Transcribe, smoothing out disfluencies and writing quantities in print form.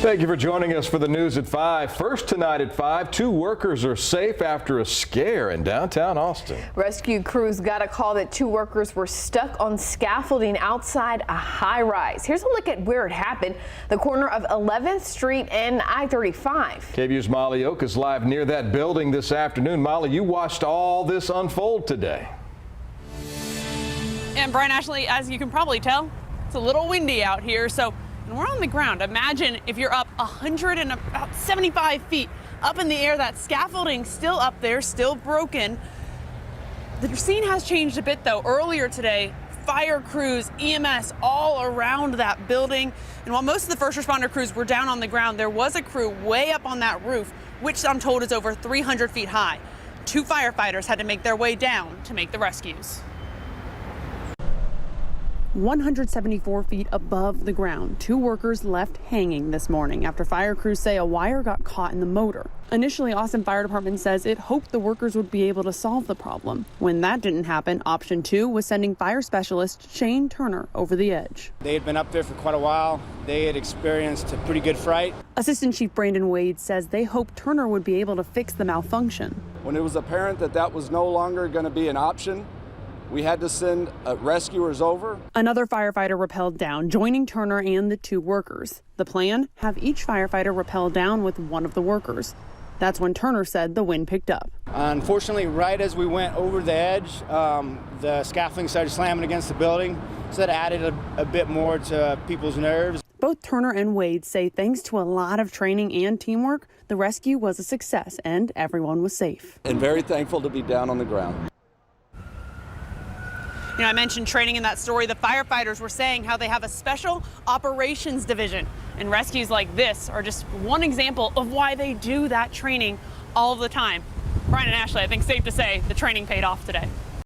Thank you for joining us for the news at 5. First tonight at 5, 2 workers are safe after a scare in downtown Austin. Rescue crews got a call that 2 workers were stuck on scaffolding outside a high-rise. Here's a look at where it happened, the corner of 11th Street and I-35. KVUE's Molly Oak is live near that building this afternoon. Molly, you watched all this unfold today. And Brian, Ashley, as you can probably tell, it's a little windy out here, so and we're on the ground. Imagine if you're up 175 feet up in the air, that scaffolding still up there, still broken. The scene has changed a bit though. Earlier today, fire crews, EMS all around that building. And while most of the first responder crews were down on the ground, there was a crew way up on that roof, which I'm told is over 300 feet high. 2 firefighters had to make their way down to make the rescues. 174 feet above the ground, 2 workers left hanging this morning after fire crews say a wire got caught in the motor. Initially, Austin Fire Department says it hoped the workers would be able to solve the problem. When that didn't happen, option 2 was sending fire specialist Shane Turner over the edge. They had been up there for quite a while. They had experienced a pretty good fright. Assistant Chief Brandon Wade says they hoped Turner would be able to fix the malfunction. When it was apparent that that was no longer going to be an option, we had to send rescuers over. Another firefighter rappelled down, joining Turner and the 2 workers. The plan? Have each firefighter rappel down with one of the workers. That's when Turner said the wind picked up. Unfortunately, right as we went over the edge, the scaffolding started slamming against the building, so that added a bit more to people's nerves. Both Turner and Wade say thanks to a lot of training and teamwork, the rescue was a success and everyone was safe. And very thankful to be down on the ground. You know, I mentioned training in that story. The firefighters were saying how they have a special operations division, and rescues like this are just one example of why they do that training all the time. Brian and Ashley, I think it's safe to say the training paid off today.